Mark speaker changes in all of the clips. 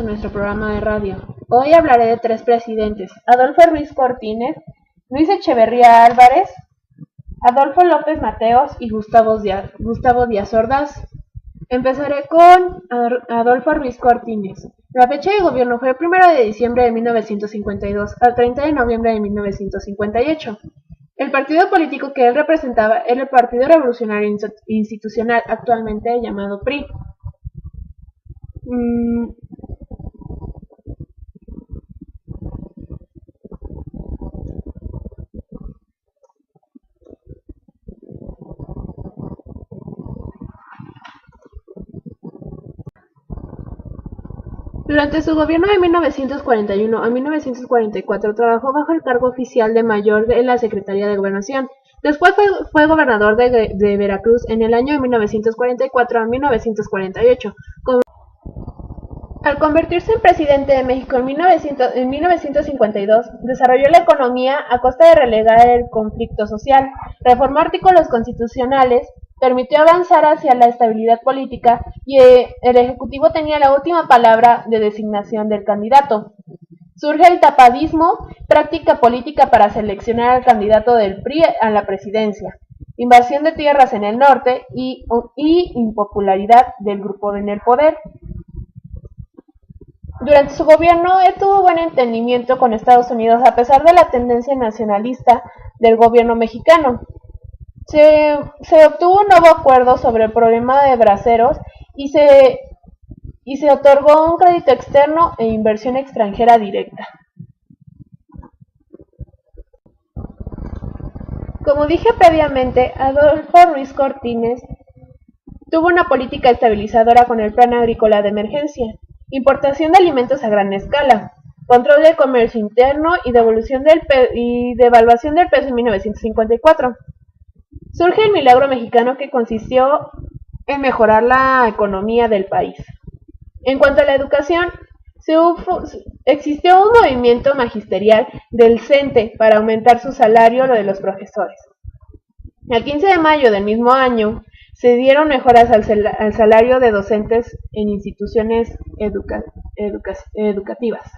Speaker 1: a nuestro programa de radio. Hoy hablaré de tres presidentes: Adolfo Ruiz Cortines, Luis Echeverría Álvarez, Adolfo López Mateos y Gustavo Díaz Ordaz. Empezaré con Adolfo Ruiz Cortines. La fecha de gobierno fue el 1 de diciembre de 1952 al 30 de noviembre de 1958. El partido político que él representaba era el Partido Revolucionario Institucional, actualmente llamado PRI. Durante su gobierno de 1941 a 1944 trabajó bajo el cargo oficial de mayor de la Secretaría de Gobernación. Después fue gobernador de Veracruz en el año de 1944 a 1948. Al convertirse en presidente de México en 1952, desarrolló la economía a costa de relegar el conflicto social, reformó artículos constitucionales, permitió avanzar hacia la estabilidad política y el Ejecutivo tenía la última palabra de designación del candidato. Surge el tapadismo, práctica política para seleccionar al candidato del PRI a la presidencia, invasión de tierras en el norte y impopularidad del grupo en el poder. Durante su gobierno, él tuvo buen entendimiento con Estados Unidos a pesar de la tendencia nacionalista del gobierno mexicano. Se obtuvo un nuevo acuerdo sobre el problema de braceros y se otorgó un crédito externo e inversión extranjera directa. Como dije previamente, Adolfo Ruiz Cortines tuvo una política estabilizadora con el Plan Agrícola de Emergencia, importación de alimentos a gran escala, control del comercio interno y devaluación del peso en 1954. Surge el milagro mexicano que consistió en mejorar la economía del país. En cuanto a la educación, existió un movimiento magisterial del CENTE para aumentar su salario, lo de los profesores. El 15 de mayo del mismo año, se dieron mejoras al salario de docentes en instituciones educativas.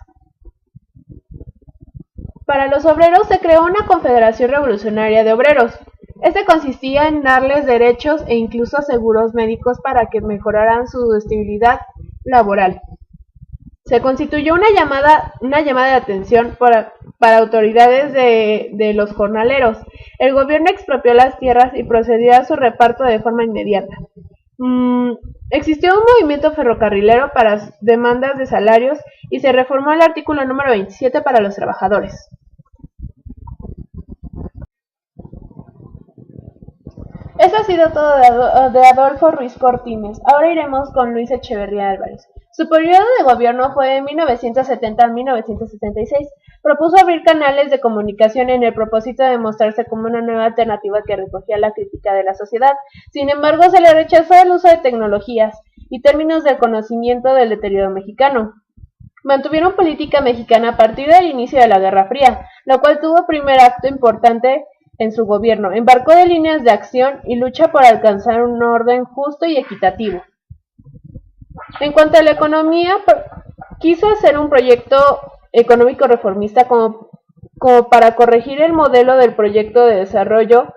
Speaker 1: Para los obreros se creó una Confederación Revolucionaria de Obreros. Este consistía en darles derechos e incluso seguros médicos para que mejoraran su estabilidad laboral. Se constituyó una llamada de atención para autoridades de los jornaleros. El gobierno expropió las tierras y procedió a su reparto de forma inmediata. Existió un movimiento ferrocarrilero para demandas de salarios y se reformó el artículo número 27 para los trabajadores. Eso ha sido todo de Adolfo Ruiz Cortines. Ahora iremos con Luis Echeverría Álvarez. Su periodo de gobierno fue de 1970 a 1976. Propuso abrir canales de comunicación en el propósito de mostrarse como una nueva alternativa que recogía la crítica de la sociedad. Sin embargo, se le rechazó el uso de tecnologías y términos del conocimiento del deterioro mexicano. Mantuvieron política mexicana a partir del inicio de la Guerra Fría, lo cual tuvo primer acto importante en su gobierno. Embarcó de líneas de acción y lucha por alcanzar un orden justo y equitativo. En cuanto a la economía, quiso hacer un proyecto económico reformista como para corregir el modelo del proyecto de desarrollo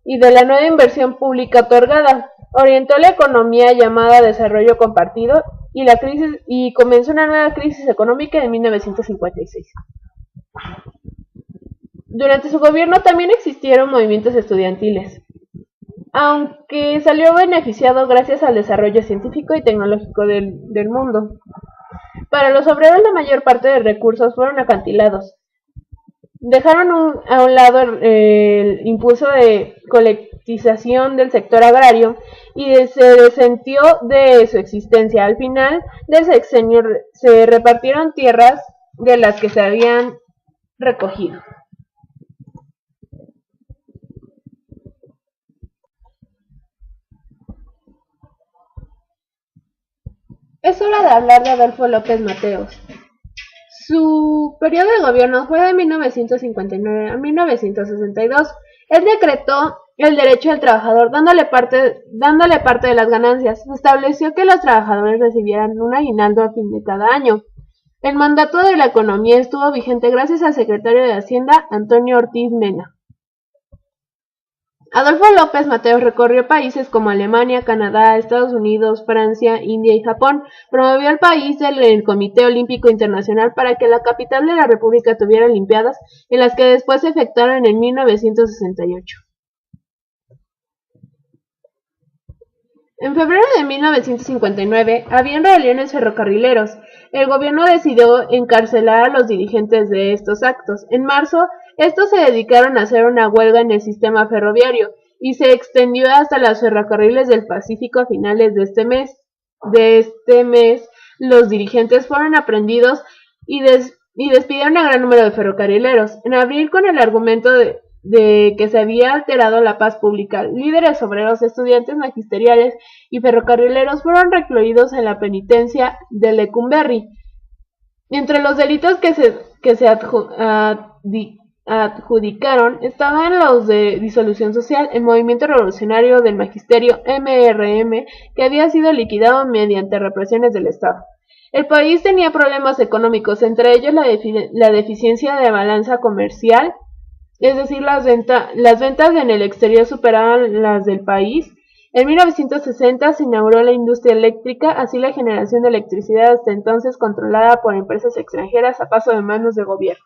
Speaker 1: y de la nueva inversión pública otorgada. Orientó la economía llamada desarrollo compartido y comenzó una nueva crisis económica en 1956. Durante su gobierno también existieron movimientos estudiantiles, aunque salió beneficiado gracias al desarrollo científico y tecnológico del mundo. Para los obreros la mayor parte de recursos fueron acantilados. Dejaron a un lado el impulso de colectivización del sector agrario y se desentió de su existencia. Al final del sexenio se repartieron tierras de las que se habían recogido. Es hora de hablar de Adolfo López Mateos. Su periodo de gobierno fue de 1959 a 1962. Él decretó el derecho al trabajador dándole parte de las ganancias. Se estableció que los trabajadores recibieran un aguinaldo a fin de cada año. El mandato de la economía estuvo vigente gracias al secretario de Hacienda, Antonio Ortiz Mena. Adolfo López Mateos recorrió países como Alemania, Canadá, Estados Unidos, Francia, India y Japón. Promovió al país del Comité Olímpico Internacional para que la capital de la República tuviera olimpiadas, en las que después se efectuaron en 1968. En febrero de 1959, habían rebeliones ferrocarrileros. El gobierno decidió encarcelar a los dirigentes de estos actos. En marzo, estos se dedicaron a hacer una huelga en el sistema ferroviario y se extendió hasta los ferrocarriles del Pacífico a finales de este mes. Los dirigentes fueron aprehendidos y despidieron a gran número de ferrocarrileros. En abril, con el argumento de que se había alterado la paz pública, líderes obreros, estudiantes magisteriales y ferrocarrileros fueron recluidos en la penitencia de Lecumberri. Entre los delitos que se adjudicaron estaban los de disolución social, el movimiento revolucionario del magisterio MRM, que había sido liquidado mediante represiones del Estado. El país tenía problemas económicos, entre ellos la deficiencia de balanza comercial, es decir, las ventas en el exterior superaban las del país. En 1960 se inauguró la industria eléctrica, así la generación de electricidad hasta entonces controlada por empresas extranjeras a paso de manos de gobierno.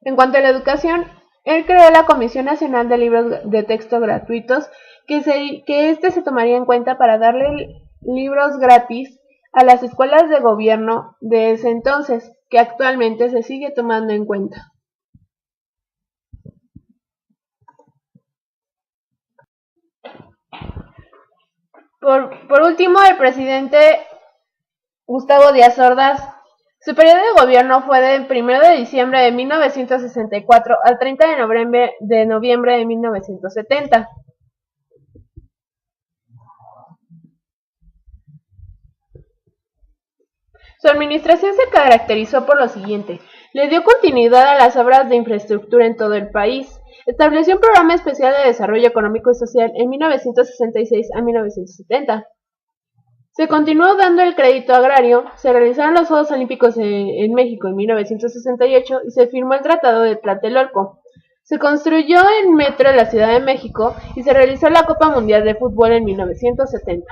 Speaker 1: En cuanto a la educación, él creó la Comisión Nacional de Libros de Texto Gratuitos, que se tomaría en cuenta para darle libros gratis a las escuelas de gobierno de ese entonces, que actualmente se sigue tomando en cuenta. Por último, el presidente Gustavo Díaz Ordaz. Su periodo de gobierno fue del 1 de diciembre de 1964 al 30 de noviembre de 1970. Su administración se caracterizó por lo siguiente: le dio continuidad a las obras de infraestructura en todo el país, estableció un programa especial de desarrollo económico y social en 1966 a 1970. Se continuó dando el crédito agrario, se realizaron los Juegos Olímpicos en México en 1968 y se firmó el Tratado de Tlatelolco. Se construyó el metro en la Ciudad de México y se realizó la Copa Mundial de Fútbol en 1970.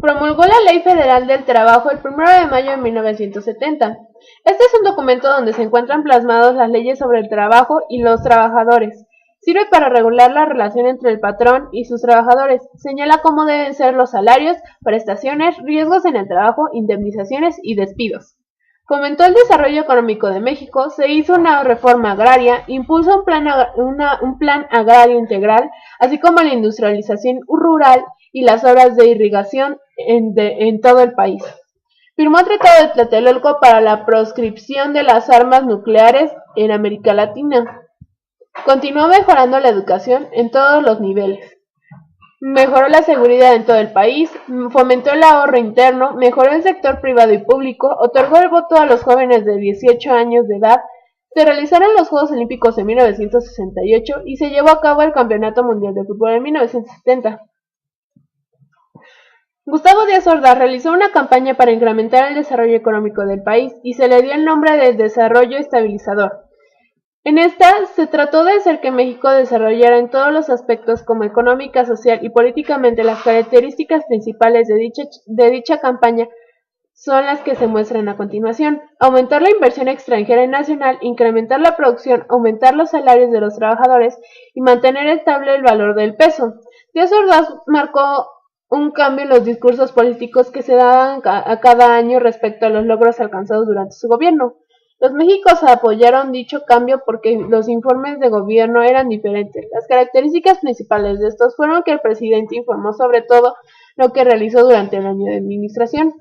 Speaker 1: Promulgó la Ley Federal del Trabajo el 1 de mayo de 1970. Este es un documento donde se encuentran plasmados las leyes sobre el trabajo y los trabajadores. Sirve para regular la relación entre el patrón y sus trabajadores. Señala cómo deben ser los salarios, prestaciones, riesgos en el trabajo, indemnizaciones y despidos. Fomentó el desarrollo económico de México, se hizo una reforma agraria, impuso un plan agrario integral, así como la industrialización rural y las obras de irrigación en todo el país. Firmó el Tratado de Tlatelolco para la proscripción de las armas nucleares en América Latina. Continuó mejorando la educación en todos los niveles. Mejoró la seguridad en todo el país, fomentó el ahorro interno, mejoró el sector privado y público, otorgó el voto a los jóvenes de 18 años de edad, se realizaron los Juegos Olímpicos en 1968 y se llevó a cabo el Campeonato Mundial de Fútbol en 1970. Gustavo Díaz Ordaz realizó una campaña para incrementar el desarrollo económico del país y se le dio el nombre de Desarrollo Estabilizador. En esta se trató de hacer que México desarrollara en todos los aspectos como económica, social y políticamente. Las características principales de dicha campaña son las que se muestran a continuación: aumentar la inversión extranjera y nacional, incrementar la producción, aumentar los salarios de los trabajadores y mantener estable el valor del peso. Díaz Ordaz marcó un cambio en los discursos políticos que se daban a cada año respecto a los logros alcanzados durante su gobierno. Los mexicanos apoyaron dicho cambio porque los informes de gobierno eran diferentes. Las características principales de estos fueron que el presidente informó sobre todo lo que realizó durante el año de administración.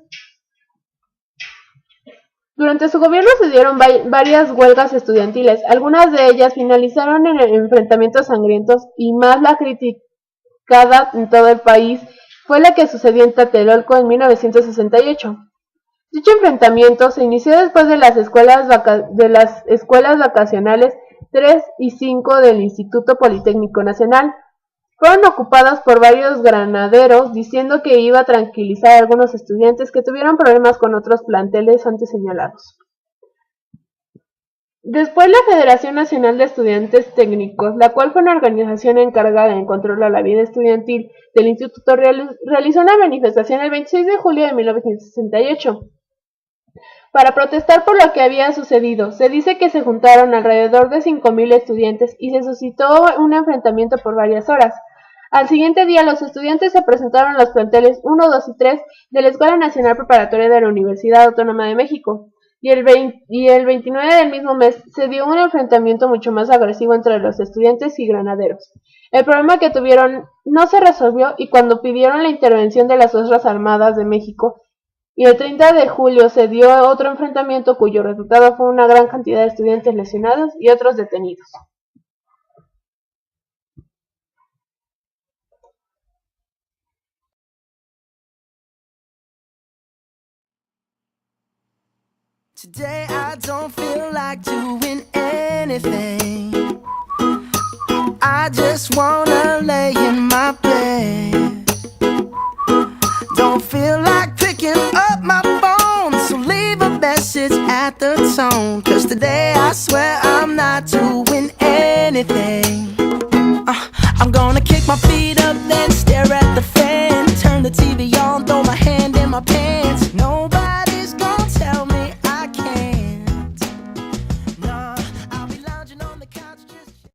Speaker 1: Durante su gobierno se dieron varias huelgas estudiantiles, algunas de ellas finalizaron en enfrentamientos sangrientos, y más la criticada en todo el país fue la que sucedió en Tlatelolco en 1968. Dicho enfrentamiento se inició después de las escuelas vacacionales 3 y 5 del Instituto Politécnico Nacional. fueron ocupadas por varios granaderos diciendo que iba a tranquilizar a algunos estudiantes que tuvieron problemas con otros planteles antes señalados. Después la Federación Nacional de Estudiantes Técnicos, la cual fue una organización encargada de controlar la vida estudiantil del instituto, realizó una manifestación el 26 de julio de 1968 para protestar por lo que había sucedido. Se dice que se juntaron alrededor de 5.000 estudiantes y se suscitó un enfrentamiento por varias horas. Al siguiente día, los estudiantes se presentaron en los planteles 1, 2 y 3 de la Escuela Nacional Preparatoria de la Universidad Autónoma de México. Y el 29 del mismo mes se dio un enfrentamiento mucho más agresivo entre los estudiantes y granaderos. El problema que tuvieron no se resolvió y cuando pidieron la intervención de las Fuerzas Armadas de México, y el 30 de julio se dio otro enfrentamiento cuyo resultado fue una gran cantidad de estudiantes lesionados y otros detenidos.
Speaker 2: Today I don't feel like doing anything. I just wanna lay in my bed. Don't feel like picking up my phone, so leave a message at the tone. 'Cause today I swear I'm not doing anything. I'm gonna kick my feet up, then